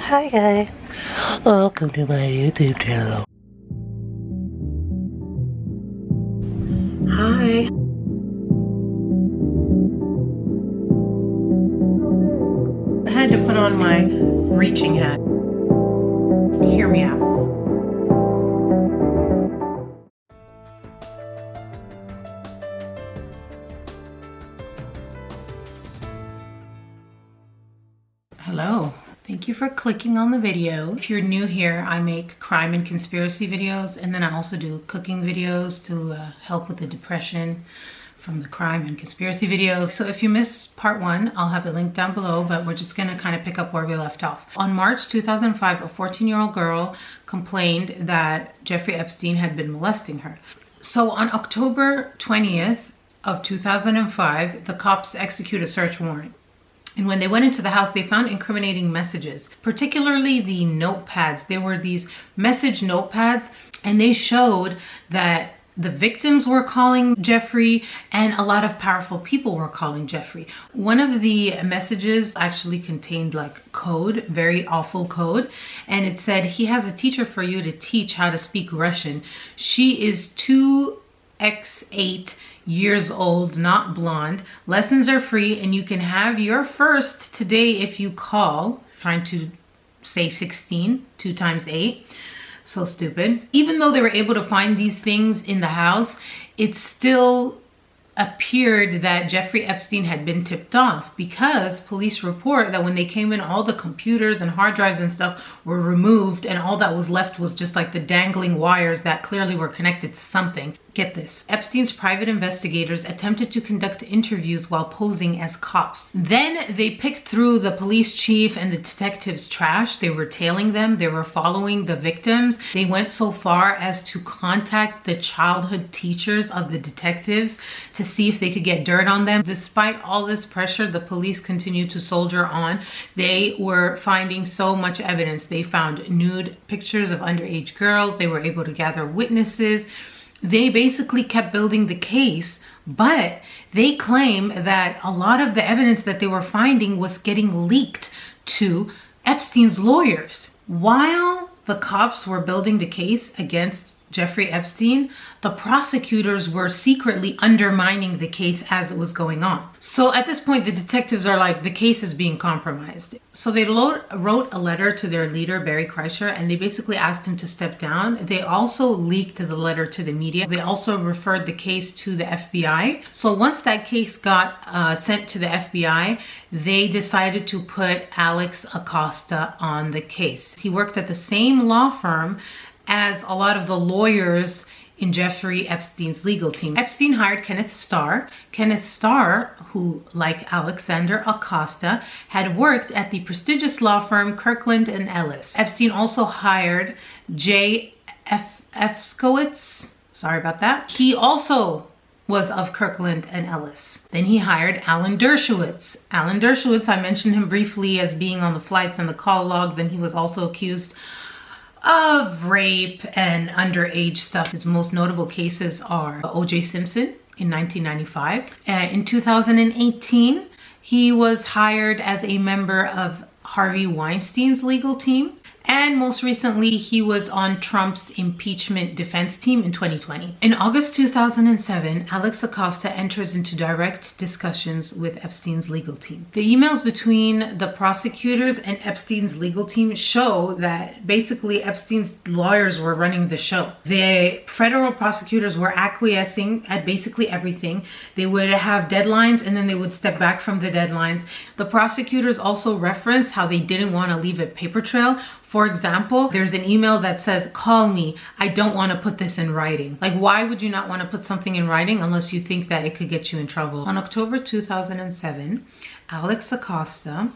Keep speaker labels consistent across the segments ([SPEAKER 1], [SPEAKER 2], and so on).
[SPEAKER 1] Hi guys, welcome to my YouTube channel. Hi. I had to put on my reaching hat. Hear me out. Hello. Thank you for clicking on the video. If you're new here, I make crime and conspiracy videos, and then I also do cooking videos to help with the depression from the crime and conspiracy videos. So if you missed part 1, I'll have it linked down below, but we're just gonna kind of pick up where we left off. On March 2005, a 14-year-old girl complained that Jeffrey Epstein had been molesting her. So on October 20th of 2005, the cops execute a search warrant. And when they went into the house, they found incriminating messages, particularly the notepads. There were these message notepads, and they showed that the victims were calling Jeffrey and a lot of powerful people were calling Jeffrey. One of the messages actually contained like code, very awful code. And it said, "He has a teacher for you to teach how to speak Russian. She is 2x8 years old, not blonde. Lessons are free and you can have your first today if you call." Trying to say 16, 2 times 8. So stupid. Even though they were able to find these things in the house, it still appeared that Jeffrey Epstein had been tipped off, because police report that when they came in, all the computers and hard drives and stuff were removed, and all that was left was just like the dangling wires that clearly were connected to something. Get this, Epstein's private investigators attempted to conduct interviews while posing as cops. Then they picked through the police chief and the detectives' trash. They were tailing them. They were following the victims. They went so far as to contact the childhood teachers of the detectives to see if they could get dirt on them. Despite all this pressure, the police continued to soldier on. They were finding so much evidence. They found nude pictures of underage girls. They were able to gather witnesses. They basically kept building the case, but they claim that a lot of the evidence that they were finding was getting leaked to Epstein's lawyers. While the cops were building the case against Jeffrey Epstein, the prosecutors were secretly undermining the case as it was going on. So at this point, the detectives are like, the case is being compromised. So they wrote a letter to their leader, Barry KRISCHER, and they basically asked him to step down. They also leaked the letter to the media. They also referred the case to the FBI. So once that case got sent to the FBI, they decided to put Alex Acosta on the case. He worked at the same law firm as a lot of the lawyers in Jeffrey Epstein's legal team. Epstein hired Kenneth Starr. Kenneth Starr, who, like Alexander Acosta, had worked at the prestigious law firm Kirkland & Ellis. Epstein also hired J. EPSTEIN'S. Sorry about that. He also was of Kirkland & Ellis. Then he hired Alan Dershowitz. Alan Dershowitz, I mentioned him briefly as being on the flights and the call logs, and he was also accused of rape and underage stuff. His most notable cases are O.J. Simpson in 1995. In 2018, he was hired as a member of Harvey Weinstein's legal team. And most recently, he was on Trump's impeachment defense team in 2020. In August 2007, Alex Acosta enters into direct discussions with Epstein's legal team. The emails between the prosecutors and Epstein's legal team show that basically Epstein's lawyers were running the show. The federal prosecutors were acquiescing at basically everything. They would have deadlines and then they would step back from the deadlines. The prosecutors also referenced how they didn't want to leave a paper trail. For example, there's an email that says, "Call me, I don't want to put this in writing." Like, why would you not want to put something in writing unless you think that it could get you in trouble? On October 2007, Alex Acosta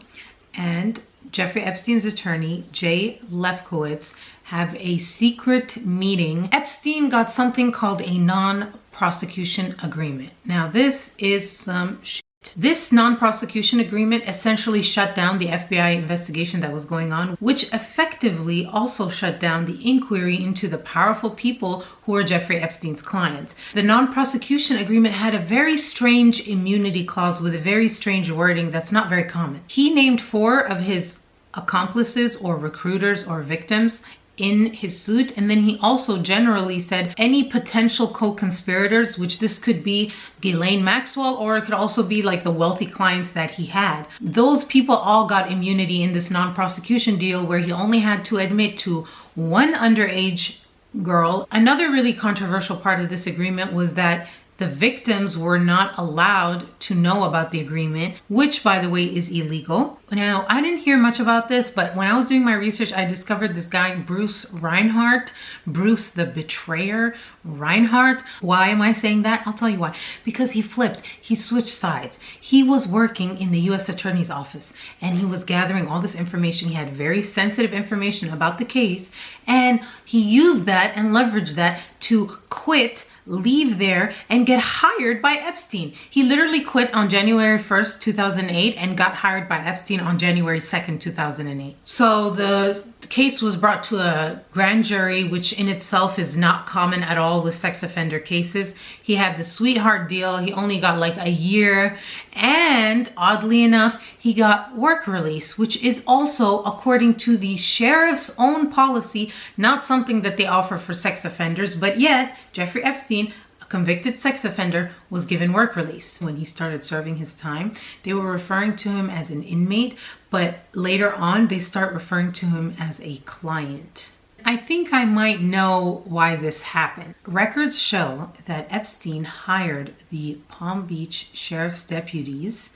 [SPEAKER 1] and Jeffrey Epstein's attorney, Jay Lefkowitz, have a secret meeting. Epstein got something called a non-prosecution agreement. Now, this is some shit. This non-prosecution agreement essentially shut down the FBI investigation that was going on, which effectively also shut down the inquiry into the powerful people who were Jeffrey Epstein's clients. The non-prosecution agreement had a very strange immunity clause with a very strange wording that's not very common. He named 4 of his accomplices or recruiters or victims in his suit. And then he also generally said any potential co-conspirators, which this could be Ghislaine Maxwell, or it could also be like the wealthy clients that he had. Those people all got immunity in this non-prosecution deal where he only had to admit to one underage girl. Another really controversial part of this agreement was that the victims were not allowed to know about the agreement, which by the way is illegal. Now, I didn't hear much about this, but when I was doing my research, I discovered this guy, Bruce Reinhardt, Bruce the Betrayer Reinhardt. Why am I saying that? I'll tell you why. Because he flipped, he switched sides. He was working in the US Attorney's Office and he was gathering all this information. He had very sensitive information about the case, and he used that and leveraged that to quit, leave there, and get hired by Epstein. He literally quit on January 1st, 2008 and got hired by Epstein on January 2nd, 2008. So the case was brought to a grand jury, which in itself is not common at all with sex offender cases. He had the sweetheart deal. He only got like a year, and oddly enough, he got work release, which is also, according to the sheriff's own policy, not something that they offer for sex offenders, but yet Jeffrey Epstein, a convicted sex offender, was given work release. When he started serving his time, they were referring to him as an inmate, but later on they start referring to him as a client. I think I might know why this happened. Records show that Epstein hired the Palm Beach Sheriff's deputies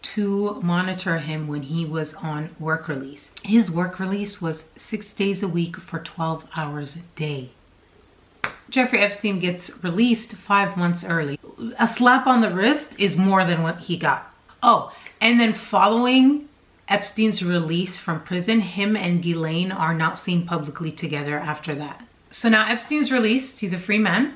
[SPEAKER 1] to monitor him when he was on work release. His work release was 6 days a week for 12 hours a day. Jeffrey Epstein gets released 5 months early. A slap on the wrist is more than what he got. Oh, and then following Epstein's release from prison, him and Ghislaine are not seen publicly together after that. So now Epstein's released, he's a free man.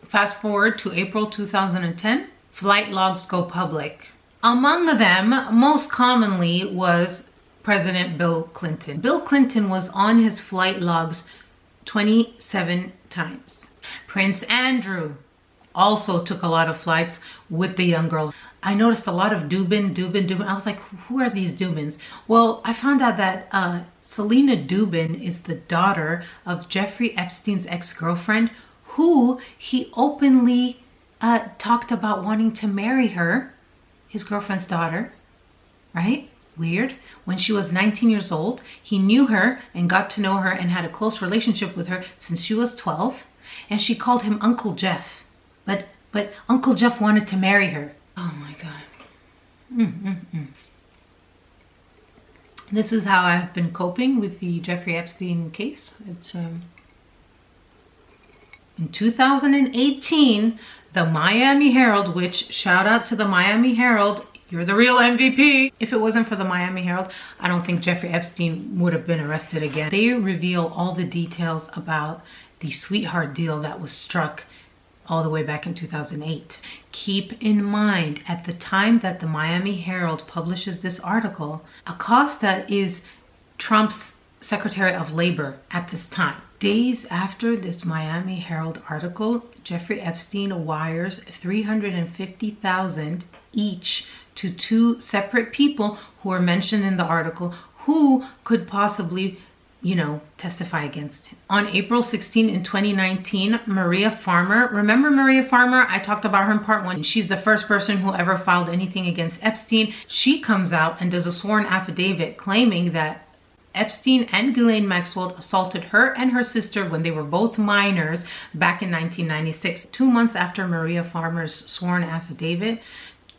[SPEAKER 1] Fast forward to April 2010, flight logs go public. Among them, most commonly, was President Bill Clinton. Bill Clinton was on his flight logs 27 times. Prince Andrew also took a lot of flights with the young girls. I noticed a lot of Dubin. I was like, who are these Dubins? Well, I found out that Selena Dubin is the daughter of Jeffrey Epstein's ex-girlfriend, who he openly talked about wanting to marry her, his girlfriend's daughter, right? Weird. When she was 19 years old, he knew her and got to know her and had a close relationship with her since she was 12. And she called him Uncle Jeff. But Uncle Jeff wanted to marry her. Oh my God. This is how I've been coping with the Jeffrey Epstein case. In 2018, the Miami Herald, which, shout out to the Miami Herald, you're the real MVP. If it wasn't for the Miami Herald, I don't think Jeffrey Epstein would have been arrested again. They reveal all the details about the sweetheart deal that was struck all the way back in 2008. Keep in mind, at the time that the Miami Herald publishes this article, Acosta is Trump's Secretary of Labor at this time. Days after this Miami Herald article, Jeffrey Epstein wires $350,000 each to 2 separate people who are mentioned in the article who could possibly, you know, testify against him. On April 16 in 2019, Maria Farmer, remember Maria Farmer? I talked about her in part 1. She's the first person who ever filed anything against Epstein. She comes out and does a sworn affidavit claiming that Epstein and Ghislaine Maxwell assaulted her and her sister when they were both minors back in 1996. 2 months after Maria Farmer's sworn affidavit,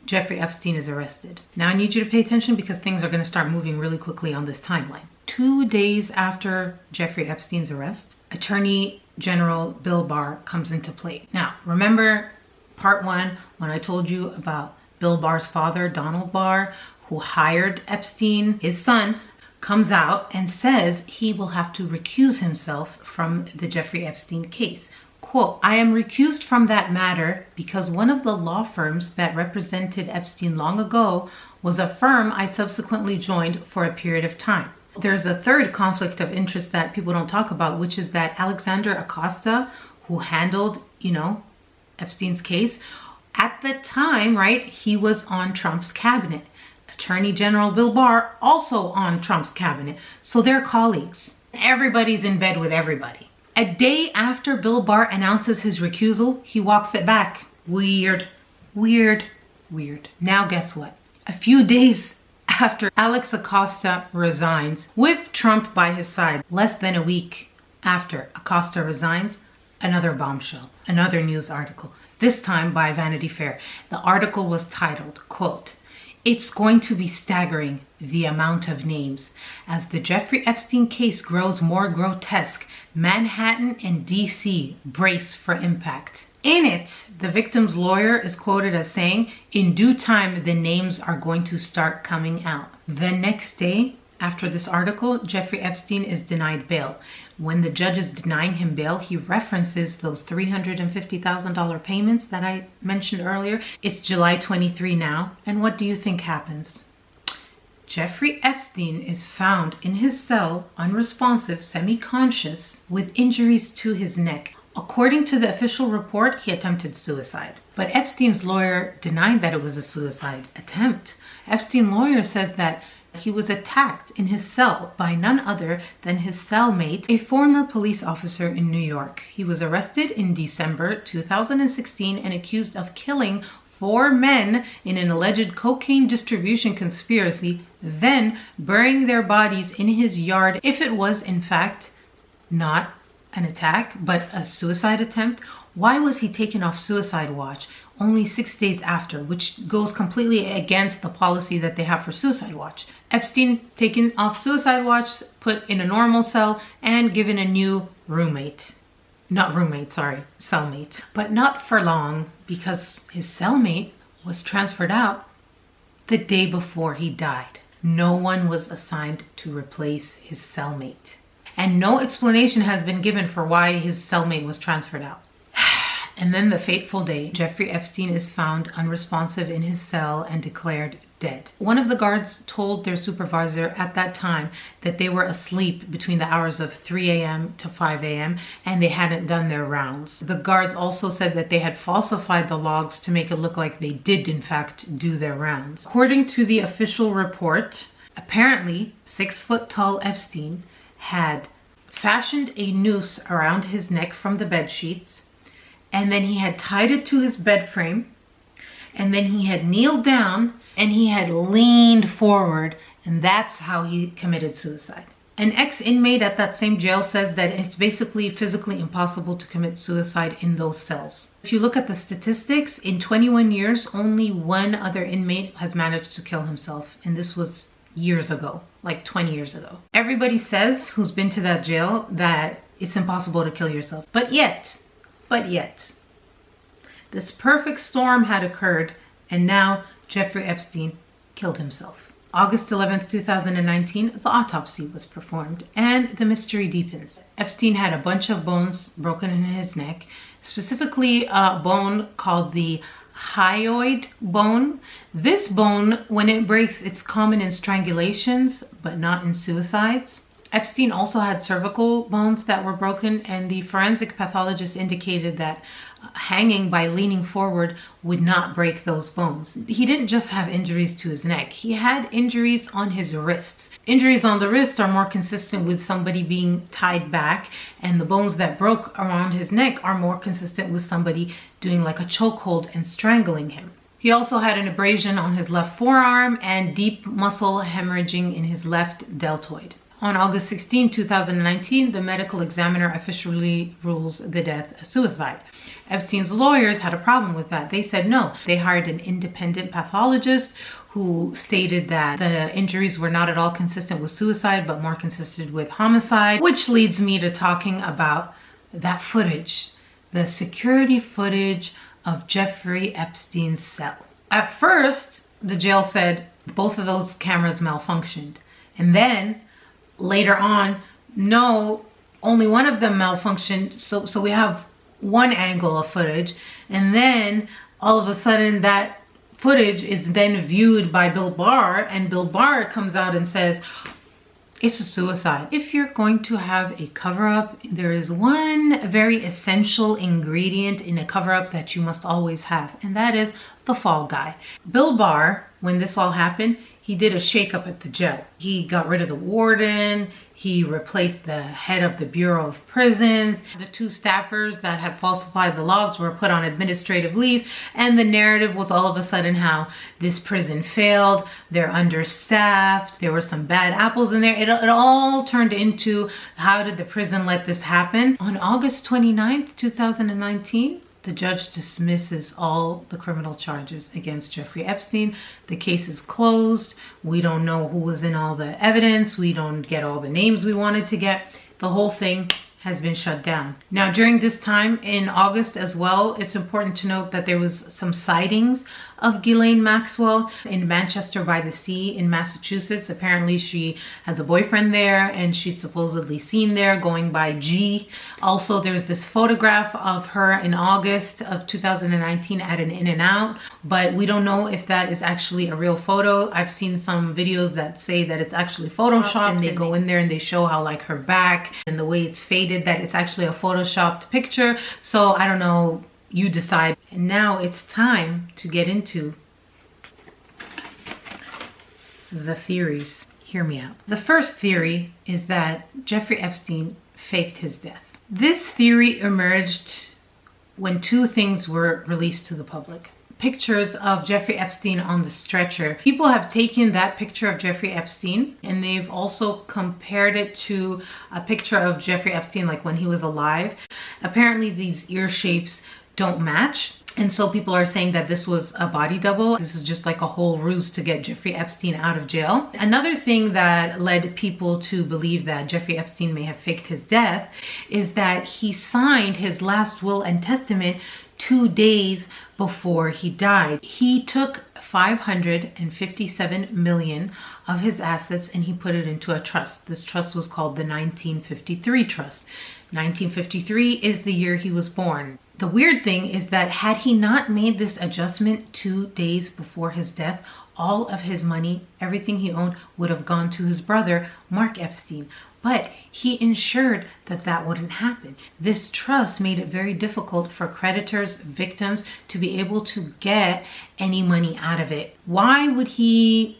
[SPEAKER 1] Jeffrey Epstein is arrested. Now I need you to pay attention because things are going to start moving really quickly on this timeline. 2 days after Jeffrey Epstein's arrest, Attorney General Bill Barr comes into play. Now, remember part 1 when I told you about Bill Barr's father, Donald Barr, who hired Epstein? His son comes out and says he will have to recuse himself from the Jeffrey Epstein case. Quote, I am recused from that matter because one of the law firms that represented Epstein long ago was a firm I subsequently joined for a period of time. There's a third conflict of interest that people don't talk about, which is that Alexander Acosta, who handled, you know, Epstein's case, at the time, right, he was on Trump's cabinet. Attorney General Bill Barr also on Trump's cabinet, so they're colleagues. Everybody's in bed with everybody. A day after Bill Barr announces his recusal, he walks it back. Weird, weird, weird. Now guess what? A few days after Alex Acosta resigns, with Trump by his side, less than a week after Acosta resigns, another bombshell, another news article, this time by Vanity Fair. The article was titled, quote, "It's going to be staggering, the amount of names. As the Jeffrey Epstein case grows more grotesque, Manhattan and DC brace for impact." In it, the victim's lawyer is quoted as saying, "In due time, the names are going to start coming out." The next day, after this article, Jeffrey Epstein is denied bail. When the judge is denying him bail, he references those $350,000 payments that I mentioned earlier. It's July 23 now, and what do you think happens? Jeffrey Epstein is found in his cell, unresponsive, semi-conscious, with injuries to his neck. According to the official report, he attempted suicide. But Epstein's lawyer denied that it was a suicide attempt. Epstein's lawyer says that he was attacked in his cell by none other than his cellmate, a former police officer in New York. He was arrested in December 2016 and accused of killing 4 men in an alleged cocaine distribution conspiracy, then burying their bodies in his yard. If it was, in fact, not an attack, but a suicide attempt, why was he taken off suicide watch only 6 days after, which goes completely against the policy that they have for suicide watch? Epstein taken off suicide watch, put in a normal cell, and given a new roommate. Not roommate, sorry, cellmate. But not for long, because his cellmate was transferred out the day before he died. No one was assigned to replace his cellmate. And no explanation has been given for why his cellmate was transferred out. And then the fateful day, Jeffrey Epstein is found unresponsive in his cell and declared dead. One of the guards told their supervisor at that time that they were asleep between the hours of 3 a.m. to 5 a.m. and they hadn't done their rounds. The guards also said that they had falsified the logs to make it look like they did in fact do their rounds. According to the official report, apparently 6-foot-tall Epstein had fashioned a noose around his neck from the bed sheets, and then he had tied it to his bed frame, and then he had kneeled down and he had leaned forward, and that's how he committed suicide. An ex-inmate at that same jail says that it's basically physically impossible to commit suicide in those cells. If you look at the statistics, in 21 years, only one other inmate has managed to kill himself, and this was years ago, like 20 years ago. Everybody says, who's been to that jail, that it's impossible to kill yourself. But yet, this perfect storm had occurred, and now Jeffrey Epstein killed himself. August 11th, 2019, the autopsy was performed, and the mystery deepens. Epstein had a bunch of bones broken in his neck, specifically a bone called the hyoid bone. This bone, when it breaks, it's common in strangulations, but not in suicides. Epstein also had cervical bones that were broken, and the forensic pathologist indicated that hanging by leaning forward would not break those bones. He didn't just have injuries to his neck, he had injuries on his wrists. Injuries on the wrist are more consistent with somebody being tied back, and the bones that broke around his neck are more consistent with somebody doing like a chokehold and strangling him. He also had an abrasion on his left forearm and deep muscle hemorrhaging in his left deltoid. On August 16, 2019, the medical examiner officially rules the death a suicide. Epstein's lawyers had a problem with that. They said no. They hired an independent pathologist who stated that the injuries were not at all consistent with suicide, but more consistent with homicide, which leads me to talking about that footage, the security footage of Jeffrey Epstein's cell. At first, the jail said both of those cameras malfunctioned. And then later on, no, only one of them malfunctioned. So we have one angle of footage, and then all of a sudden that footage is then viewed by Bill Barr, and Bill Barr comes out and says it's a suicide. If you're going to have a cover-up, there is one very essential ingredient in a cover-up that you must always have, and that is the fall guy. Bill Barr, when this all happened, he did a shakeup at the jail. He got rid of the warden. He replaced the head of the Bureau of Prisons. The 2 staffers that had falsified the logs were put on administrative leave. And the narrative was all of a sudden how this prison failed. They're understaffed. There were some bad apples in there. It all turned into, how did the prison let this happen? On August 29th, 2019, the judge dismisses all the criminal charges against Jeffrey Epstein. The case is closed. We don't know who was in all the evidence. We don't get all the names we wanted to get. The whole thing has been shut down. Now, during this time in August as well, it's important to note that there was some sightings of Ghislaine Maxwell in Manchester by the Sea in Massachusetts. Apparently she has a boyfriend there and she's supposedly seen there going by G. Also, there's this photograph of her in August of 2019 at an In-N-Out, but we don't know if that is actually a real photo. I've seen some videos that say that it's actually photoshopped, and they go in there and they show how like her back and the way it's faded, that it's actually a photoshopped picture. So I don't know, you decide. And now it's time to get into the theories. Hear me out. The first theory is that Jeffrey Epstein faked his death. This theory emerged when 2 things were released to the public. Pictures of Jeffrey Epstein on the stretcher. People have taken that picture of Jeffrey Epstein and they've also compared it to a picture of Jeffrey Epstein like when he was alive. Apparently these ear shapes don't match. And so people are saying that this was a body double. This is just like a whole ruse to get Jeffrey Epstein out of jail. Another thing that led people to believe that Jeffrey Epstein may have faked his death is that he signed his last will and testament 2 days before he died. He took 557 million of his assets and he put it into a trust. This trust was called the 1953 Trust. 1953 is the year he was born. The weird thing is that had he not made this adjustment 2 days before his death, all of his money, everything he owned, would have gone to his brother, Mark Epstein. But he ensured that that wouldn't happen. This trust made it very difficult for creditors, victims, to be able to get any money out of it. Why would he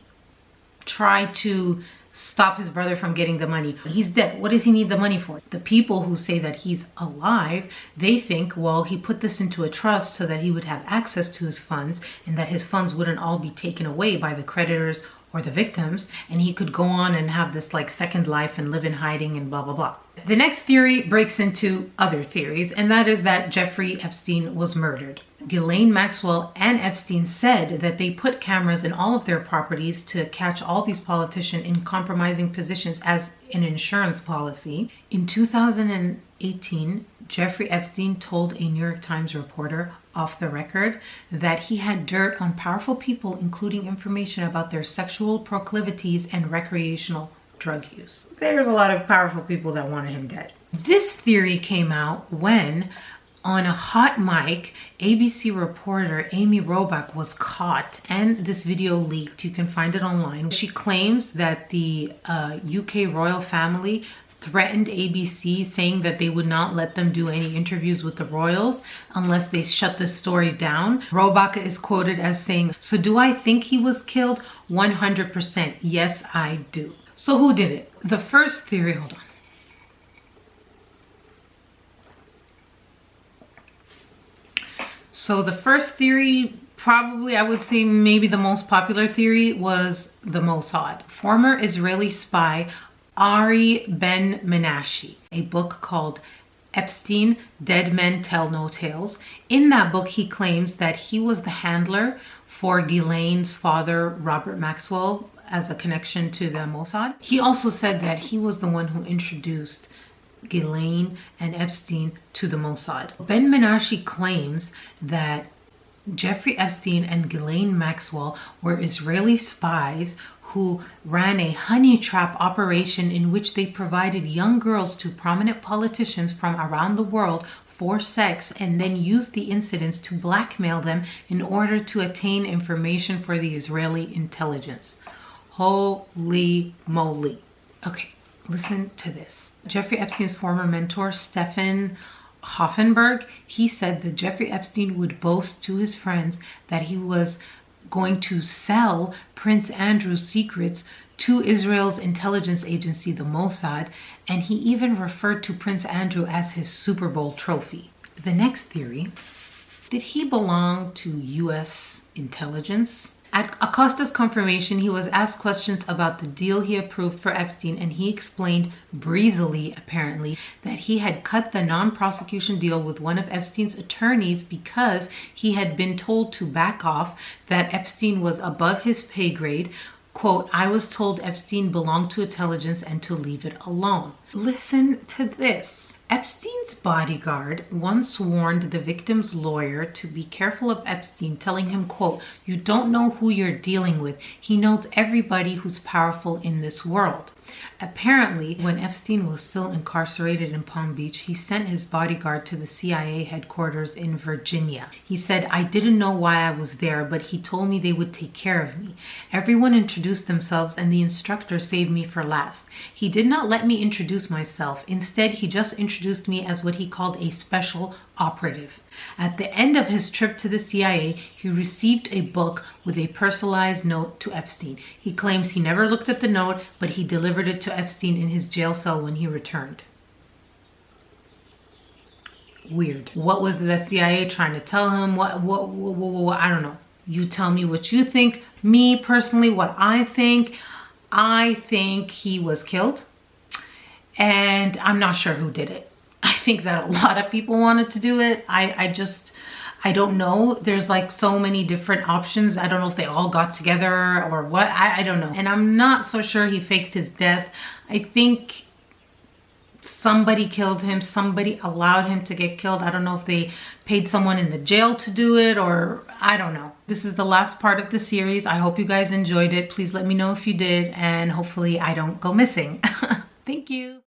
[SPEAKER 1] try to stop his brother from getting the money? He's dead. What does he need the money for? The people who say that he's alive, they think, well, he put this into a trust so that he would have access to his funds and that his funds wouldn't all be taken away by the creditors or the victims, and he could go on and have this like second life and live in hiding and blah, blah, blah. The next theory breaks into other theories, and that is that Jeffrey Epstein was murdered. Ghislaine Maxwell and Epstein said that they put cameras in all of their properties to catch all these politicians in compromising positions as an insurance policy. In 2018, Jeffrey Epstein told a New York Times reporter off the record that he had dirt on powerful people, including information about their sexual proclivities and recreational drug use. There's a lot of powerful people that wanted him dead. This theory came out when, on a hot mic, ABC reporter Amy Robach was caught and this video leaked. You can find it online. She claims that the UK royal family threatened ABC, saying that they would not let them do any interviews with the royals unless they shut the story down. Robach is quoted as saying, "So do I think he was killed? 100%. Yes, I do." So who did it? The first theory, hold on. So the first theory, probably I would say maybe the most popular theory, was the Mossad. Former Israeli spy Ari Ben Menashe, a book called Epstein, Dead Men Tell No Tales. In that book, he claims that he was the handler for Ghislaine's father, Robert Maxwell, as a connection to the Mossad. He also said that he was the one who introduced Ghislaine and Epstein to the Mossad. Ben Menashe claims that Jeffrey Epstein and Ghislaine Maxwell were Israeli spies who ran a honey trap operation in which they provided young girls to prominent politicians from around the world for sex and then used the incidents to blackmail them in order to attain information for the Israeli intelligence. Holy moly. Okay, listen to this. Jeffrey Epstein's former mentor, Stefan Hoffenberg, he said that Jeffrey Epstein would boast to his friends that he was going to sell Prince Andrew's secrets to Israel's intelligence agency, the Mossad, and he even referred to Prince Andrew as his Super Bowl trophy. The next theory, did he belong to US intelligence? At Acosta's confirmation, he was asked questions about the deal he approved for Epstein, and he explained breezily, apparently, that he had cut the non-prosecution deal with one of Epstein's attorneys because he had been told to back off, that Epstein was above his pay grade. Quote, I was told Epstein belonged to intelligence and to leave it alone. Listen to this. Epstein's bodyguard once warned the victim's lawyer to be careful of Epstein, telling him, quote, you don't know who you're dealing with. He knows everybody who's powerful in this world. Apparently, when Epstein was still incarcerated in Palm Beach, he sent his bodyguard to the CIA headquarters in Virginia. He said, I didn't know why I was there, but he told me they would take care of me. Everyone introduced themselves and the instructor saved me for last. He did not let me introduce myself. Instead, he just introduced me as what he called a special operative. At the end of his trip to the CIA, he received a book with a personalized note to Epstein. He claims he never looked at the note, but he delivered it to Epstein in his jail cell when he returned. Weird. What was the CIA trying to tell him? What I don't know. You tell me what you think. Me personally, what I think he was killed, and I'm not sure who did it. I think that a lot of people wanted to do it. I don't know. There's like so many different options. I don't know if they all got together or what. I don't know. And I'm not so sure he faked his death. I think somebody killed him. Somebody allowed him to get killed. I don't know if they paid someone in the jail to do it, or I don't know. This is the last part of the series. I hope you guys enjoyed it. Please let me know if you did, and hopefully I don't go missing. Thank you.